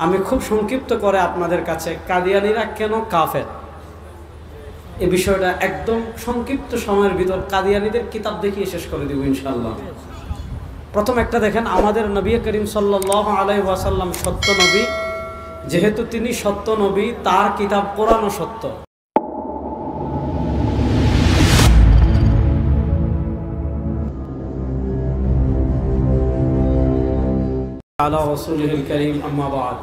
আমি খুব সংক্ষিপ্ত করে আপনাদের কাছে কাদিয়ানীরা কেন কাফের এই বিষয়টা একদম সংক্ষিপ্ত সময়ের ভিতর কাদিয়ানীদের কিতাব দেখিয়ে শেষ করে দেব ইনশাআল্লাহ। প্রথম একটা দেখেন, আমাদের নবী করিম সাল্লাল্লাহু আলাইহি ওয়াসাল্লাম সত্য নবী, যেহেতু তিনি সত্য নবী তার কিতাব কোরআনও সত্য। আলা রাসূলিল কারীম আম্মা বাদ।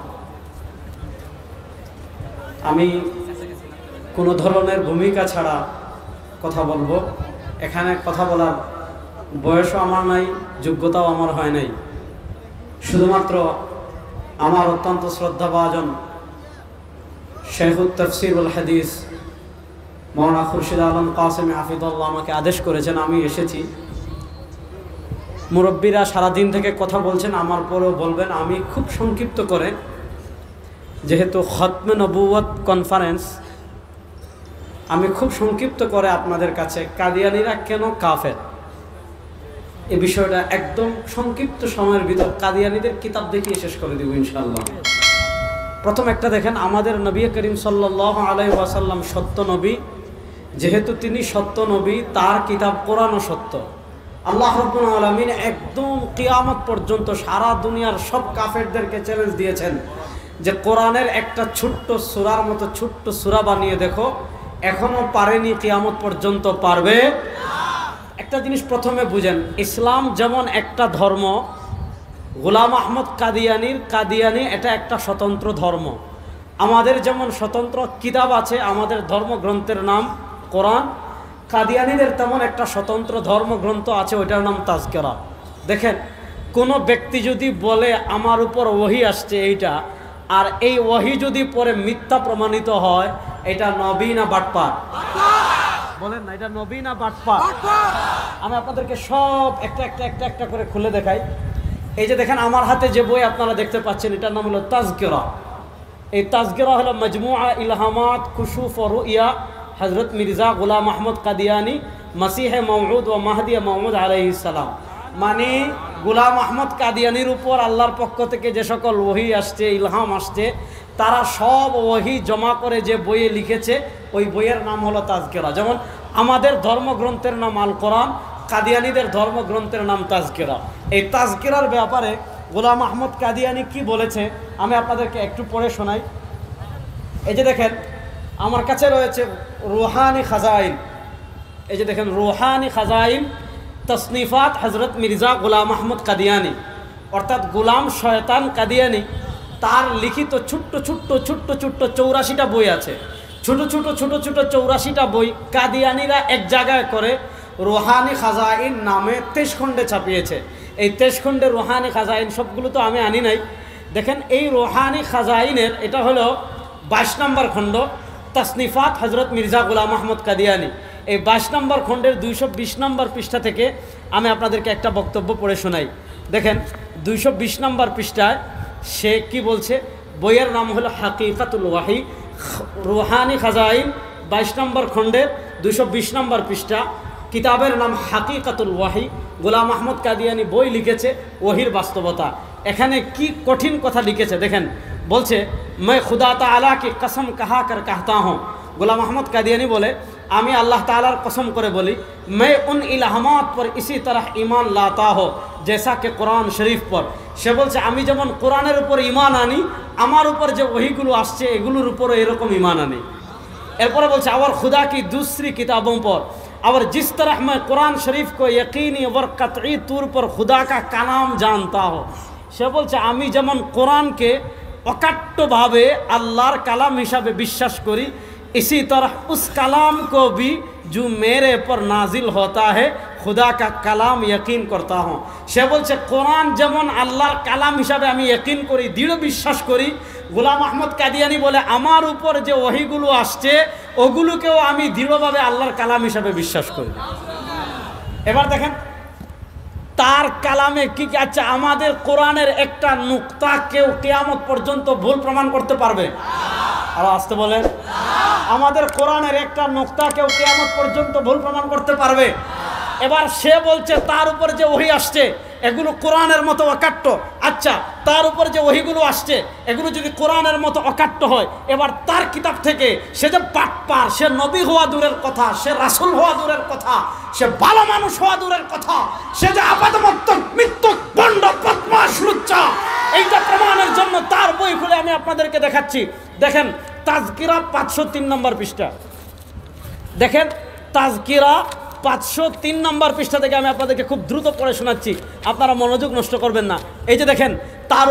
আমি কোনো ধরনের ভূমিকা ছাড়া কথা বলবো। এখানে কথা বলার বয়সও আমার নাই, যোগ্যতাও আমার হয় নাই। শুধুমাত্র আমার অত্যন্ত শ্রদ্ধাভাজন শাইখুত তাফসীর ওয়াল হাদিস মাওলানা খুরশিদ আলম কাসেমি হাফিজাহুল্লাহ আমাকে আদেশ করেছেন, আমি এসেছি। মুরব্বীরা সারাদিন থেকে কথা বলছেন, আমার পরেও বলবেন। আমি খুব সংক্ষিপ্ত করে, যেহেতু খতমে নবুয়ত কনফারেন্স, আমি খুব সংক্ষিপ্ত করে আপনাদের কাছে কাদিয়ানীরা কেন কাফের এই বিষয়টা একদম সংক্ষিপ্ত সময়ের ভিতর কাদিয়ানীদের কিতাব দেখিয়ে শেষ করে দেব ইনশাআল্লাহ। প্রথম একটা দেখেন, আমাদের নবী করিম সাল্লাল্লাহু আলাইহি ওয়াসাল্লাম সত্য নবী, যেহেতু তিনি সত্য নবী তার কিতাব কোরআনও সত্য। আল্লাহ রাব্বুল আলামিন একদম কিয়ামত পর্যন্ত সারা দুনিয়ার সব কাফেরদেরকে চ্যালেঞ্জ দিয়েছেন যে কোরআনের একটা ছোট্ট সূরার মতো ছোট্ট সূরা বানিয়ে দেখো, এখনো পারেনি, কিয়ামত পর্যন্ত পারবে। একটা জিনিস প্রথমে বুঝেন, ইসলাম যেমন একটা ধর্ম, গোলাম আহমদ কাদিয়ানি এটা একটা স্বতন্ত্র ধর্ম। আমাদের যেমন স্বতন্ত্র কিতাব আছে, আমাদের ধর্মগ্রন্থের নাম কোরআন, কাদিয়ানীদের তেমন একটা স্বতন্ত্র ধর্মগ্রন্থ আছে, ওইটার নাম তাজকিরা। দেখেন, কোনো ব্যক্তি যদি বলে আমার উপর ওহী আসছে এইটা, আর এই ওহী যদি পরে মিথ্যা প্রমাণিত হয়, এটা নবী না বাটপার? বলেন না, এটা নবী না বাটপার? আমি আপনাদেরকে সব একটা করে খুলে দেখাই। এই যে দেখেন আমার হাতে যে বই আপনারা দেখতে পাচ্ছেন, এটার নাম হলো তাজকিরা। এই তাজকিরা হলো মাজমুআ ইলহামাত কুশুফ ও রুইয়া হযরত মির্জা গোলাম আহমদ কাদিয়ানি মসিহে মওউদ ও মাহদি মওউদ আলাইহিস সালাম। মানে গোলাম আহমদ কাদিয়ানির উপর আল্লাহর পক্ষ থেকে যে সকল ওহী আসছে, ইলহাম আসছে, তারা সব ওহী জমা করে যে বইয়ে লিখেছে, ওই বইয়ের নাম হলো তাজকিরা। যেমন আমাদের ধর্মগ্রন্থের নাম আল কোরআন, কাদিয়ানীদের ধর্মগ্রন্থের নাম তাজকিরা। এই তাজকিরার ব্যাপারে গোলাম আহমদ কাদিয়ানি কি বলেছে আমি আপনাদেরকে একটু পড়ে শোনাই। এই যে দেখেন আমার কাছে রয়েছে রুহানি খাজাইন। এই যে দেখেন রুহানি খাজাইন তসনিফাত হযরত মির্জা গোলাম আহমদ কাদিয়ানি, অর্থাৎ গোলাম শয়তান কাদিয়ানি, তার লিখিত ছোট্ট 84টা বই আছে। ছোট 84টা বই কাদিয়ানীরা এক জায়গায় করে রুহানি খাজাইন নামে 23 খণ্ডে ছাপিয়েছে। এই 23 খণ্ডের রুহানি খাজাইন সবগুলো তো আমি আনি নাই। দেখেন এই রুহানি খাজাইনের এটা হলো 22 নম্বর খণ্ড, তসনিফাত হযরত মির্জা গোলাম আহমদ কাদিয়ানি। এই 22 নম্বর খণ্ডের 220 নম্বর পৃষ্ঠা থেকে আমি আপনাদেরকে একটা বক্তব্য পড়ে শোনাই। দেখেন 220 নম্বর পৃষ্ঠায় সে কি বলছে। বইয়ের নাম হলো হাকিকাতুল ওয়াহি, রুহানি খাজাইন, 22 নম্বর খণ্ডের 220 নম্বর পৃষ্ঠা। কিতাবের নাম হাকিকাতুল ওয়াহি। গোলাম আহমদ কাদিয়ানি বই লিখেছে ওহির বাস্তবতা। এখানে কি কঠিন কথা লিখেছে দেখেন। বলছে मैं खुदा ताला की कसम कहा कर कहता हूँ। গোলাম আহমদ কাদিয়ানি বলে আমি আল্লাহ তাআলার কসম করে বলি, मैं उन इल्हामात पर इसी तरह ईमान लाता हो जैसा कि कुरान शरीफ पर। সে বলছে আমি যেমন কোরআনের উপর ঈমান আনি, আমার উপর যে ওহীগুলো আসছে এগুলোর উপরও এরকম ঈমান আনি। এরপরে বলছে और खुदा की दूसरी किताबों पर और जिस तरह मैं कुरान शरीफ को यकीनी और कतई तौर पर खुदा का कलाम जानता हो। সে বলছে আমি যেমন কোরআনকে অকাট্যভাবে আল্লাহর কালাম হিসাবে বিশ্বাস করি, इसी तरह उस कलाम को भी जो मेरे पर नाजिल होता है खुदा का कलाम यकीन करता हूँ। সে বলছে কোরআন যেমন আল্লাহর কালাম হিসাবে আমি यकीन করি, দৃঢ় বিশ্বাস করি। গোলাম আহমদ কাদিয়ানি বলে আমার উপর যে ওহীগুলো আসছে ওগুলোকেও আমি দৃঢ়ভাবে আল্লাহর কালাম হিসাবে বিশ্বাস করি। এবার দেখেন তার কালামে কি কি আছে। আমাদের কোরআনের একটা নুকতা কেউ কিয়ামত পর্যন্ত ভুল প্রমাণ করতে পারবে? আর আসতে বলেন, আমাদের কোরআনের একটা নুকতা কেউ কিয়ামত পর্যন্ত ভুল প্রমাণ করতে পারবে? এবার সে বলছে তার উপর যে ওহী আসছে এগুলো কোরআনের মতো অকাট্য। আচ্ছা, তার উপর যে ওহীগুলো আসছে এগুলো যদি কোরআনের মতো অকাট্য হয়, এবার তার কিতাব থেকে সে যে পাটপার, সে নবী হওয়া দূরের কথা, সে রাসূল হওয়া দূরের কথা, সে ভালো মানুষ হওয়া দূরের কথা, সে যে আপাতমত্তর মৃত্যু বন্ড বদমাশ লুচ্চা, এইটা প্রমাণের জন্য তার বই খুলে আমি আপনাদেরকে দেখাচ্ছি। দেখেন তাজকিরা 503 নম্বর পৃষ্ঠা, দেখেন তাজকিরা 503 নম্বর পৃষ্ঠা থেকে আমি আপনাদেরকে খুব দ্রুত পড়ে শোনাচ্ছি, আপনারা মনোযোগ নষ্ট করবেন না। এই যে দেখেন, তার